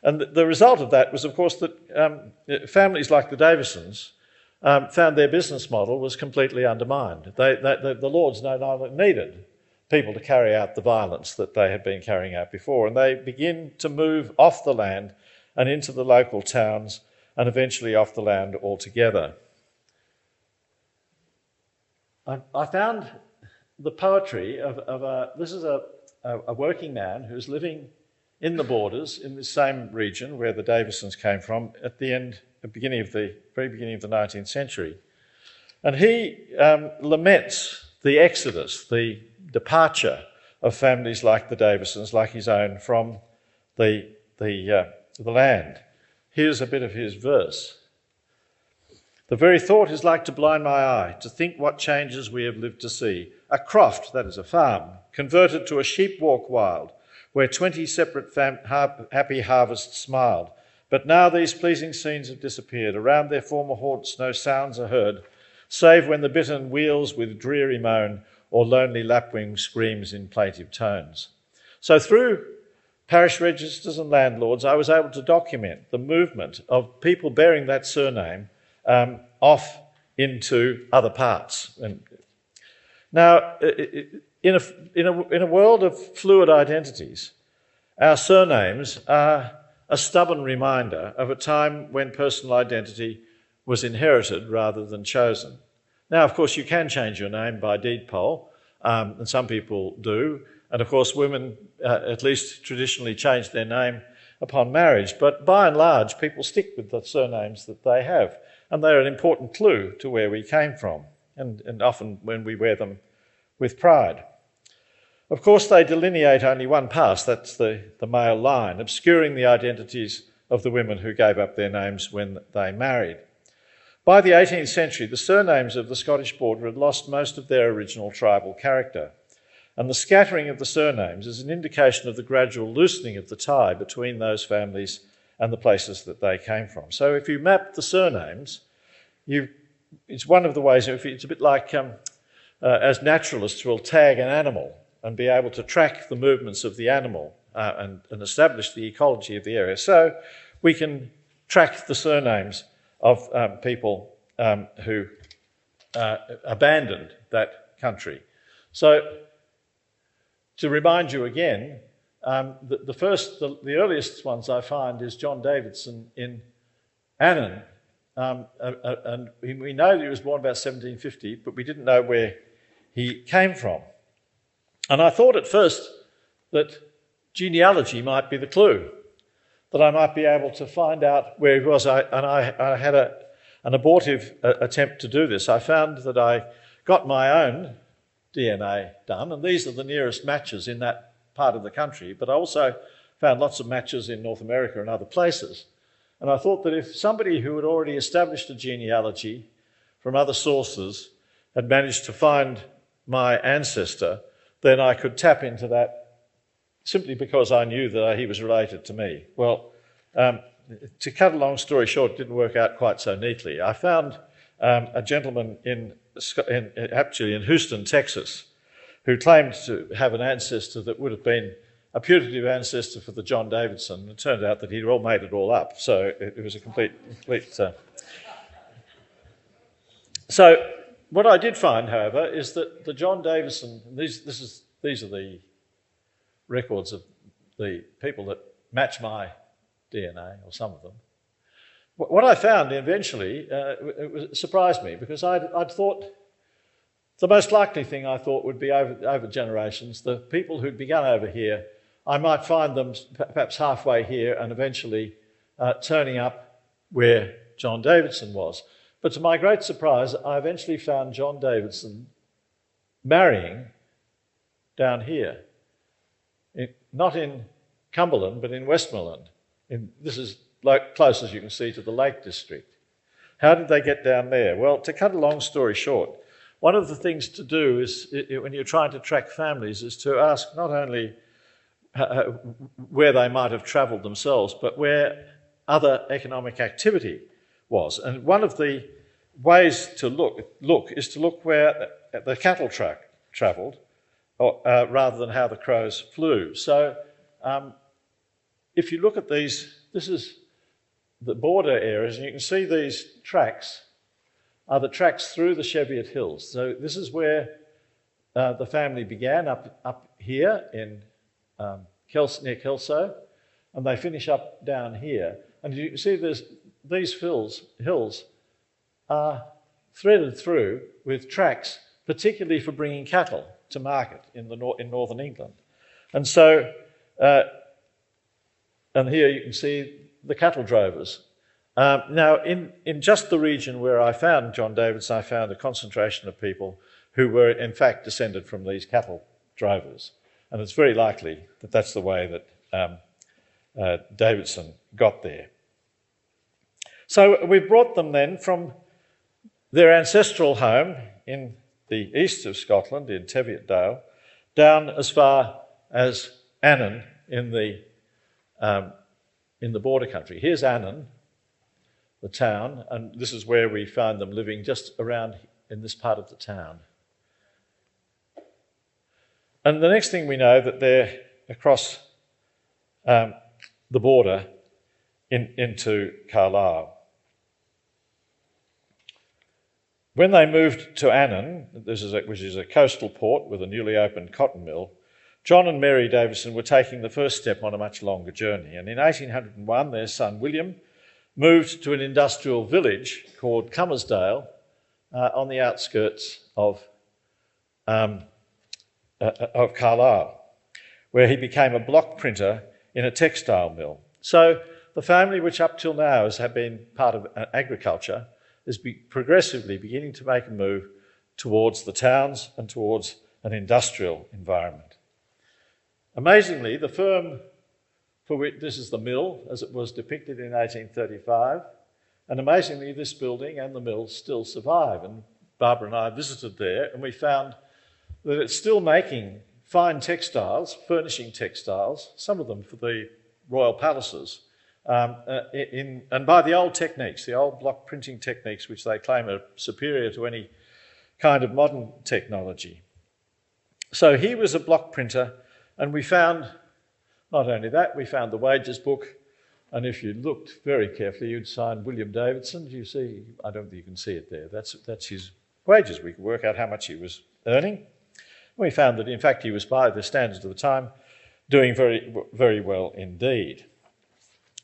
And the result of that was, of course, that families like the Davisons found their business model was completely undermined. The lords no longer needed people to carry out the violence that they had been carrying out before, and they begin to move off the land and into the local towns and eventually off the land altogether. I found the poetry this is a working man who's living in the borders in the same region where the Davisons came from at the very beginning of the 19th century. And he laments the exodus, the departure of families like the Davisons, like his own, from the land. Here's a bit of his verse. The very thought is like to blind my eye, to think what changes we have lived to see. A croft, that is a farm, converted to a sheep walk wild, where 20 separate happy harvests smiled. But now these pleasing scenes have disappeared. Around their former haunts no sounds are heard, save when the bittern wheels with dreary moan, or lonely lapwing screams in plaintive tones. So through parish registers and landlords, I was able to document the movement of people bearing that surname off into other parts. And now, in a world of fluid identities, our surnames are a stubborn reminder of a time when personal identity was inherited rather than chosen. Now, of course, you can change your name by deed poll, and some people do. And of course, women at least traditionally change their name upon marriage. But by and large, people stick with the surnames that they have. And they're an important clue to where we came from, and often when we wear them with pride. Of course, they delineate only one past, that's the male line, obscuring the identities of the women who gave up their names when they married. By the 18th century, the surnames of the Scottish border had lost most of their original tribal character, and the scattering of the surnames is an indication of the gradual loosening of the tie between those families and the places that they came from. So if you map the surnames, it's one of the ways, it's a bit like as naturalists will tag an animal and be able to track the movements of the animal and establish the ecology of the area. So we can track the surnames of people who abandoned that country. So to remind you again, the earliest ones I find is John Davison in Annan, and we know that he was born about 1750, but we didn't know where he came from. And I thought at first that genealogy might be the clue, that I might be able to find out where he was. I had an abortive attempt to do this. I found that I got my own DNA done, and these are the nearest matches in that part of the country, but I also found lots of matches in North America and other places. And I thought that if somebody who had already established a genealogy from other sources had managed to find my ancestor, then I could tap into that simply because I knew that he was related to me. Well, to cut a long story short, it didn't work out quite so neatly. I found a gentleman actually in Houston, Texas, who claimed to have an ancestor that would have been a putative ancestor for the John Davison. It turned out that he'd all made it all up, so it was a complete. So what I did find, however, is that the John Davison, these are the records of the people that match my DNA, or some of them. What I found eventually it surprised me, because I'd thought the most likely thing I thought would be over generations, the people who'd begun over here, I might find them perhaps halfway here and eventually turning up where John Davison was. But to my great surprise, I eventually found John Davison marrying down here, not in Cumberland, but in Westmoreland. This is close, as you can see, to the Lake District. How did they get down there? Well, to cut a long story short, one of the things to do is, when you're trying to track families, is to ask not only where they might have travelled themselves, but where other economic activity was. And one of the ways to look is to look where the cattle travelled, rather than how the crows flew. So if you look at these, this is the border areas, and you can see these tracks are the tracks through the Cheviot Hills. So this is where the family began, up here in near Kelso, and they finish up down here. And you can see these hills are threaded through with tracks, particularly for bringing cattle to market in northern England. And so, and here you can see the cattle drovers. Now, in just the region where I found John Davison, I found a concentration of people who were in fact descended from these cattle drovers. And it's very likely that that's the way that Davison got there. So we brought them then from their ancestral home in the east of Scotland, in Teviot Dale, down as far as Annan in the border country. Here's Annan, the town, and this is where we found them living, just around in this part of the town. And the next thing we know, that they're across the border into Carlisle. When they moved to Annan, which is a coastal port with a newly opened cotton mill, John and Mary Davison were taking the first step on a much longer journey. And in 1801, their son William moved to an industrial village called Cummersdale on the outskirts of Carlisle, where he became a block printer in a textile mill. So the family, which up till now has been part of agriculture, is progressively beginning to make a move towards the towns and towards an industrial environment. Amazingly, the firm for which this is the mill, as it was depicted in 1835, and amazingly, this building and the mill still survive. And Barbara and I visited there, and we found that it's still making fine textiles, furnishing textiles, some of them for the royal palaces, and by the old techniques, the old block printing techniques, which they claim are superior to any kind of modern technology. So he was a block printer, and we found, not only that, we found the wages book, and if you looked very carefully, you'd find William Davidson. Do you see? I don't think you can see it there. That's his wages. We could work out how much he was earning. We found that, in fact, he was, by the standards of the time, doing very, very well indeed.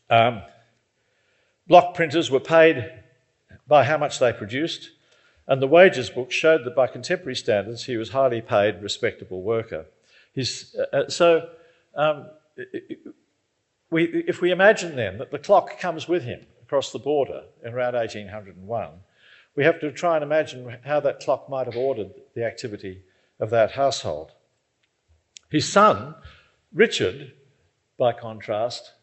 Block printers were paid by how much they produced, and the wages book showed that by contemporary standards he was a highly paid, respectable worker. If we imagine then that the clock comes with him across the border in around 1801, we have to try and imagine how that clock might have ordered the activity of that household. His son, Richard, by contrast,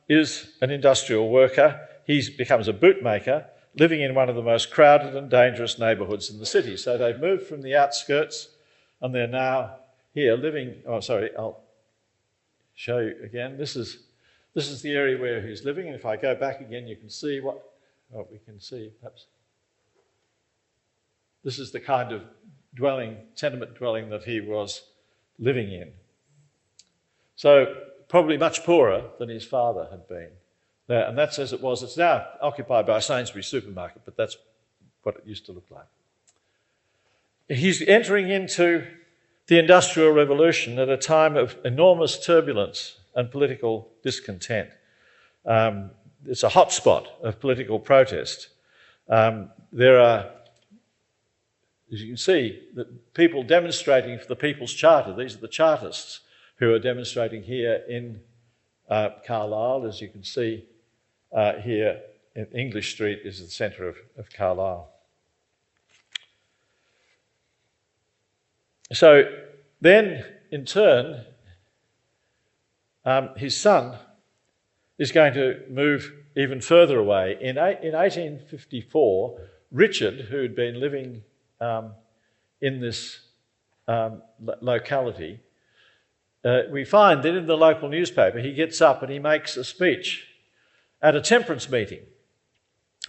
is an industrial worker. He becomes a bootmaker, living in one of the most crowded and dangerous neighbourhoods in the city. So they've moved from the outskirts and they're now here living... Oh, sorry, I'll show you again. This is the area where he's living, and if I go back again, you can see what... Oh, we can see, perhaps. This is the kind of tenement dwelling that he was living in. So probably much poorer than his father had been. Now, and that's as it was. It's now occupied by a Sainsbury's supermarket, but that's what it used to look like. He's entering into the Industrial Revolution at a time of enormous turbulence and political discontent. It's a hotspot of political protest. There are, as you can see, people demonstrating for the People's Charter. These are the Chartists who are demonstrating here in Carlisle. As you can see here, in English Street is the centre of Carlisle. So then, in turn, his son is going to move even further away. In 1854, Richard, who had been living in this locality, we find that in the local newspaper he gets up and he makes a speech at a temperance meeting.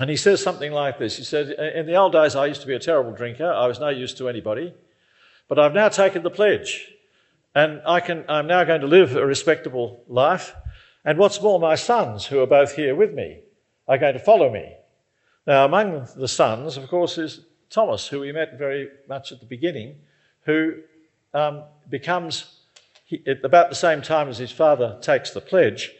And he says something like this. He said, "In the old days I used to be a terrible drinker. I was no use to anybody. But I've now taken the pledge and I'm now going to live a respectable life. And what's more, my sons, who are both here with me, are going to follow me." Now, among the sons, of course, is Thomas, who we met very much at the beginning, who becomes, at about the same time as his father takes the pledge,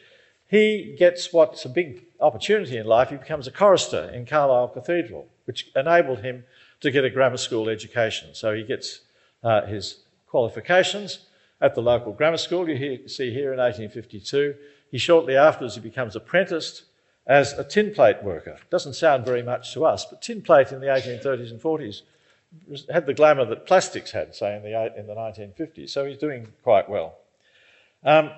he gets what's a big opportunity in life. He becomes a chorister in Carlisle Cathedral, which enabled him to get a grammar school education. So he gets his qualifications at the local grammar school. You see here in 1852. He shortly afterwards he becomes apprenticed as a tin plate worker. Doesn't sound very much to us, but tin plate in the 1830s and 40s had the glamour that plastics had, say, in the 1950s. So he's doing quite well. And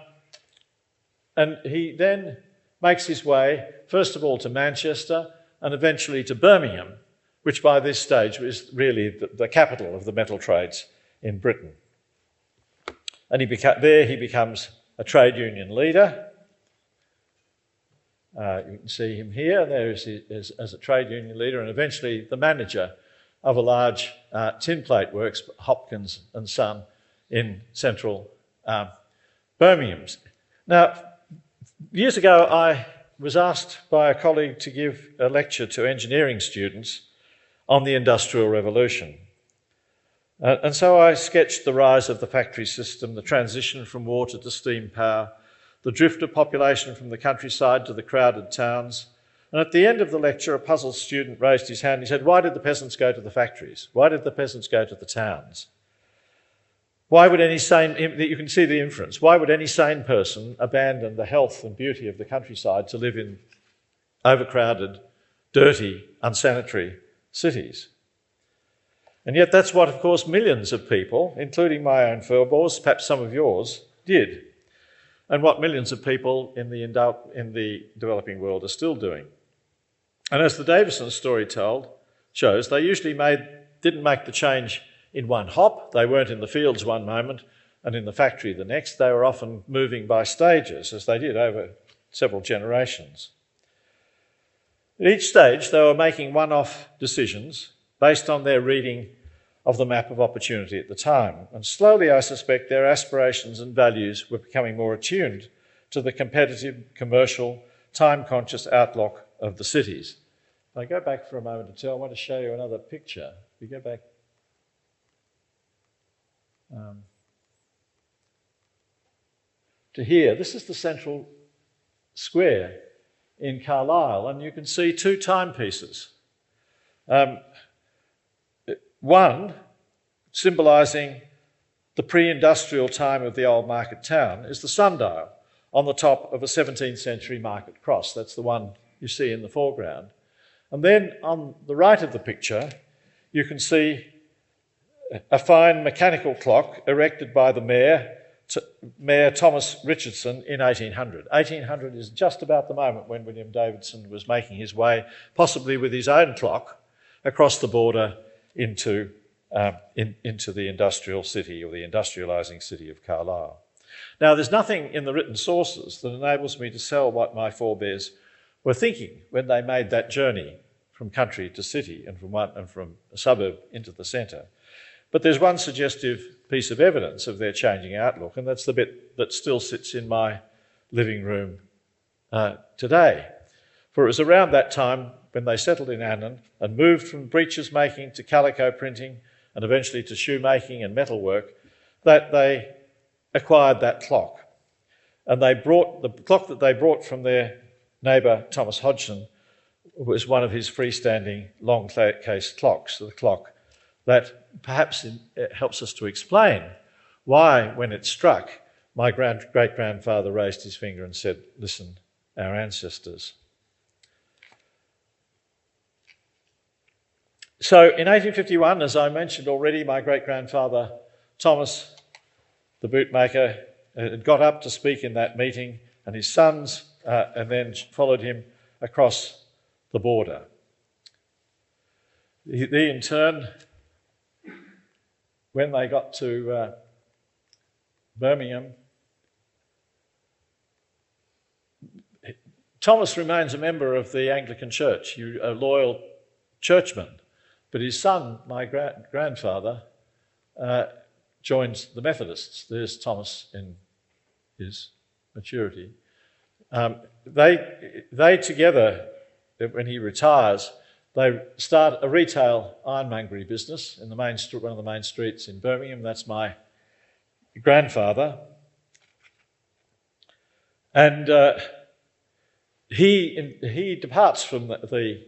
he then makes his way, first of all, to Manchester and eventually to Birmingham, which by this stage was really the capital of the metal trades in Britain. And there he becomes a trade union leader. You can see him here, and there he is as a trade union leader, and eventually the manager of a large tin plate works, Hopkins and Son, in central Birmingham. Now, years ago I was asked by a colleague to give a lecture to engineering students on the Industrial Revolution. And so I sketched the rise of the factory system, the transition from water to steam power, the drift of population from the countryside to the crowded towns. And at the end of the lecture, a puzzled student raised his hand. He said, "Why did the peasants go to the factories? Why did the peasants go to the towns? Why would any sane..." You can see the inference. Why would any sane person abandon the health and beauty of the countryside to live in overcrowded, dirty, unsanitary cities? And yet that's what, of course, millions of people, including my own forebears, perhaps some of yours, did. And what millions of people in the developing world are still doing. And as the Davison story shows, they usually didn't make the change in one hop. They weren't in the fields one moment and in the factory the next. They were often moving by stages, as they did over several generations. At each stage, they were making one-off decisions based on their reading of the map of opportunity at the time. And slowly, I suspect, their aspirations and values were becoming more attuned to the competitive, commercial, time-conscious outlook of the cities. If I go back for a moment or two, I want to show you another picture. If you go back... to here, this is the central square in Carlisle, and you can see two timepieces. One, symbolising the pre-industrial time of the old market town, is the sundial on the top of a 17th century market cross. That's the one you see in the foreground. And then on the right of the picture, you can see a fine mechanical clock erected by the Mayor Thomas Richardson in 1800. 1800 is just about the moment when William Davidson was making his way, possibly with his own clock, across the border into the industrial city, or the industrialising city of Carlisle. Now, there's nothing in the written sources that enables me to tell what my forebears were thinking when they made that journey from country to city and from a suburb into the centre. But there's one suggestive piece of evidence of their changing outlook, and that's the bit that still sits in my living room today. For it was around that time when they settled in Annan and moved from breeches making to calico printing and eventually to shoemaking and metalwork that they acquired that clock. And they brought the clock that they brought from their neighbour Thomas Hodgson was one of his freestanding long case clocks, the clock that perhaps helps us to explain why, when it struck, my great-grandfather raised his finger and said, "Listen, our ancestors." So in 1851, as I mentioned already, my great-grandfather Thomas, the bootmaker, had got up to speak in that meeting, and his sons and then followed him across the border. They, in turn, when they got to Birmingham, Thomas remains a member of the Anglican Church, a loyal churchman, but his son, my grandfather, joins the Methodists. There's Thomas in his maturity. They together, when he retires, they start a retail ironmongery business in one of the main streets in Birmingham. That's my grandfather. And he departs from the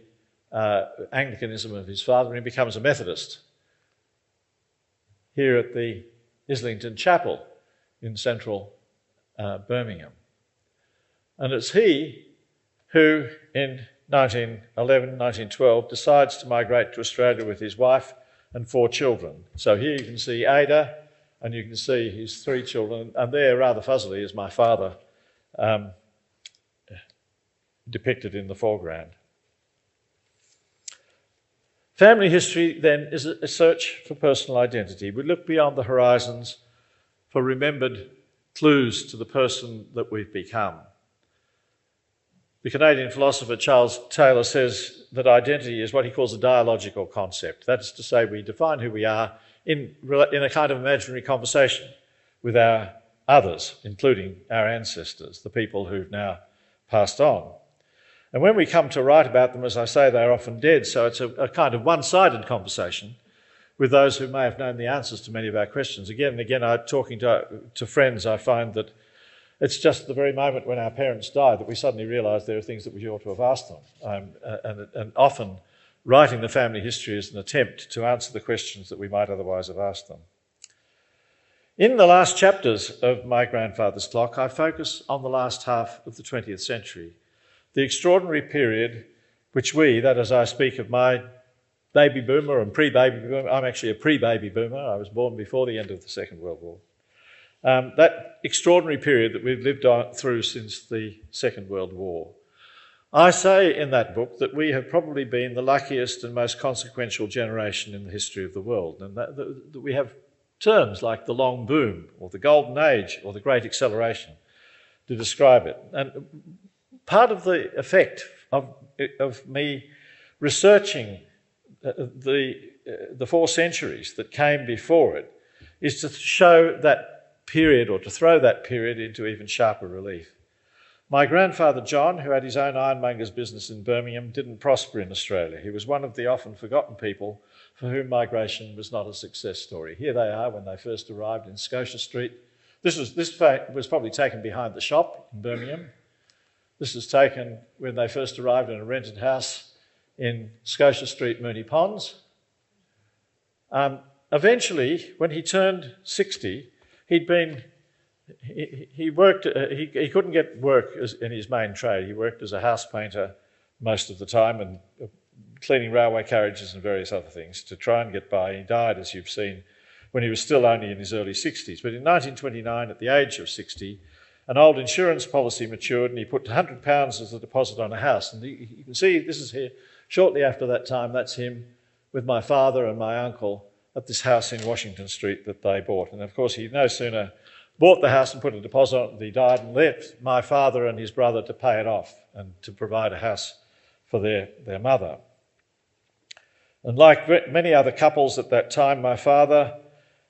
Anglicanism of his father and he becomes a Methodist here at the Islington Chapel in central Birmingham. And it's he who, in 1911, 1912, decides to migrate to Australia with his wife and 4 children. So here you can see Ada, and you can see his 3 children, and there, rather fuzzily, is my father depicted in the foreground. Family history, then, is a search for personal identity. We look beyond the horizons for remembered clues to the person that we've become. The Canadian philosopher Charles Taylor says that identity is what he calls a dialogical concept. That is to say, we define who we are in a kind of imaginary conversation with our others, including our ancestors, the people who've now passed on. And when we come to write about them, as I say, they're often dead, so it's a kind of one-sided conversation with those who may have known the answers to many of our questions. Again and again, talking to friends, I find that it's just the very moment when our parents die that we suddenly realise there are things that we ought to have asked them. And often writing the family history is an attempt to answer the questions that we might otherwise have asked them. In the last chapters of my grandfather's clock, I focus on the last half of the 20th century, the extraordinary period which we, that is, I speak of my baby boomer and pre-baby boomer. I'm actually a pre-baby boomer. I was born before the end of the Second World War. That extraordinary period that we've lived through since the Second World War. I say in that book that we have probably been the luckiest and most consequential generation in the history of the world, and that we have terms like the long boom or the golden age or the great acceleration to describe it. And part of the effect of me researching the 4 centuries that came before it is to show that period, or to throw that period into even sharper relief. My grandfather John, who had his own ironmonger's business in Birmingham, didn't prosper in Australia. He was one of the often forgotten people for whom migration was not a success story. Here they are when they first arrived in Scotia Street. This was probably taken behind the shop in Birmingham. This was taken when they first arrived in a rented house in Scotia Street, Moonee Ponds. Eventually, when he turned 60, he couldn't get work in his main trade. He worked as a house painter most of the time and cleaning railway carriages and various other things to try and get by. He died, as you've seen, when he was still only in his early 60s. But in 1929, at the age of 60, an old insurance policy matured and he put £100 as a deposit on a house. And you can see, this is here, shortly after that time, that's him with my father and my uncle at this house in Washington Street that they bought. And of course, he no sooner bought the house and put a deposit on it, he died and left my father and his brother to pay it off and to provide a house for their mother. And like many other couples at that time, my father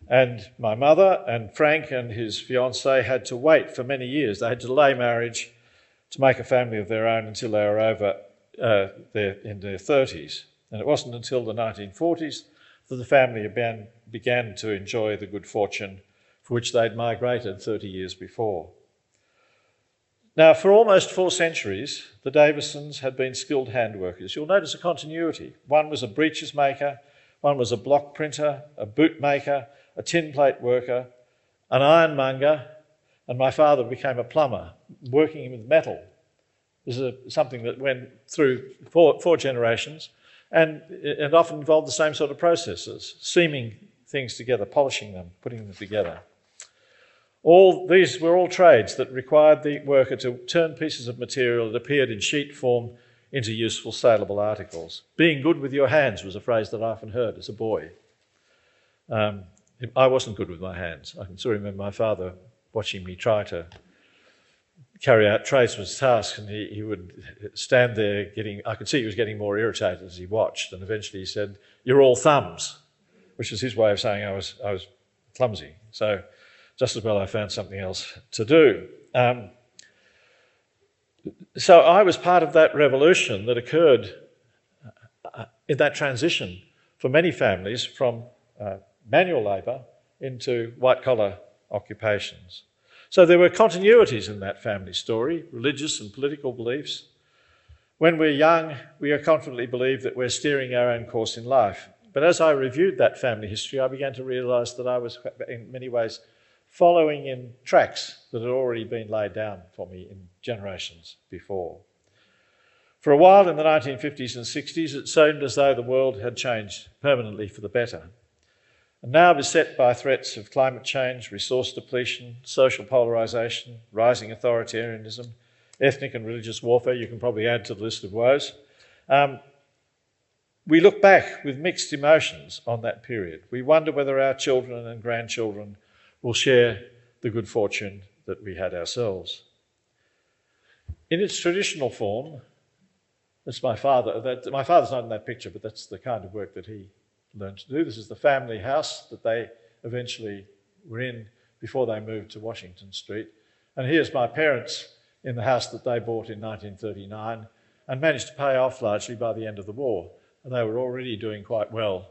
and my mother and Frank and his fiancée had to wait for many years. They had to delay marriage to make a family of their own until they were over in their 30s. And it wasn't until the 1940s that the family began to enjoy the good fortune for which they'd migrated 30 years before. Now, for almost 4 centuries, the Davisons had been skilled hand workers. You'll notice a continuity. One was a breeches maker, one was a block printer, a boot maker, a tin plate worker, an ironmonger, and my father became a plumber, working with metal. This is something that went through four generations, and it often involved the same sort of processes, seaming things together, polishing them, putting them together. These were all trades that required the worker to turn pieces of material that appeared in sheet form into useful, saleable articles. Being good with your hands was a phrase that I often heard as a boy. I wasn't good with my hands. I can still remember my father watching me try to carry out tradesman's tasks, and he would stand there I could see he was getting more irritated as he watched, and eventually he said, "You're all thumbs," which is his way of saying I was clumsy. So just as well I found something else to do. So I was part of that revolution that occurred in that transition for many families from manual labour into white-collar occupations. So there were continuities in that family story, religious and political beliefs. When we're young, we confidently believe that we're steering our own course in life. But as I reviewed that family history, I began to realise that I was, in many ways, following in tracks that had already been laid down for me in generations before. For a while in the 1950s and 60s, it seemed as though the world had changed permanently for the better. And now beset by threats of climate change, resource depletion, social polarisation, rising authoritarianism, ethnic and religious warfare, you can probably add to the list of woes, we look back with mixed emotions on that period. We wonder whether our children and grandchildren will share the good fortune that we had ourselves. In its traditional form, that's my father. My father's not in that picture, but that's the kind of work that he learned to do. This is the family house that they eventually were in before they moved to Washington Street. And here's my parents in the house that they bought in 1939 and managed to pay off largely by the end of the war. And they were already doing quite well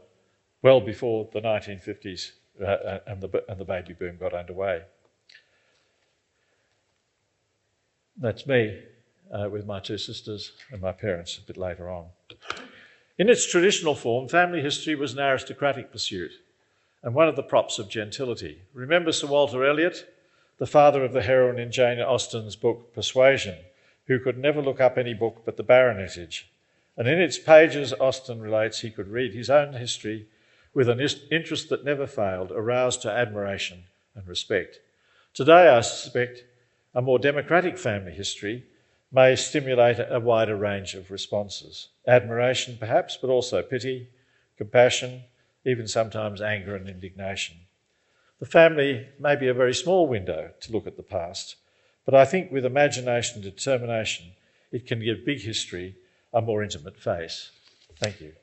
before the 1950s and the baby boom got underway. That's me with my 2 sisters and my parents a bit later on. In its traditional form, family history was an aristocratic pursuit and one of the props of gentility. Remember Sir Walter Elliot, the father of the heroine in Jane Austen's book Persuasion, who could never look up any book but the baronetage, And in its pages, Austen relates he could read his own history with an interest that never failed, aroused to admiration and respect. Today, I suspect a more democratic family history may stimulate a wider range of responses. Admiration, perhaps, but also pity, compassion, even sometimes anger and indignation. The family may be a very small window to look at the past, but I think with imagination and determination, it can give big history a more intimate face. Thank you.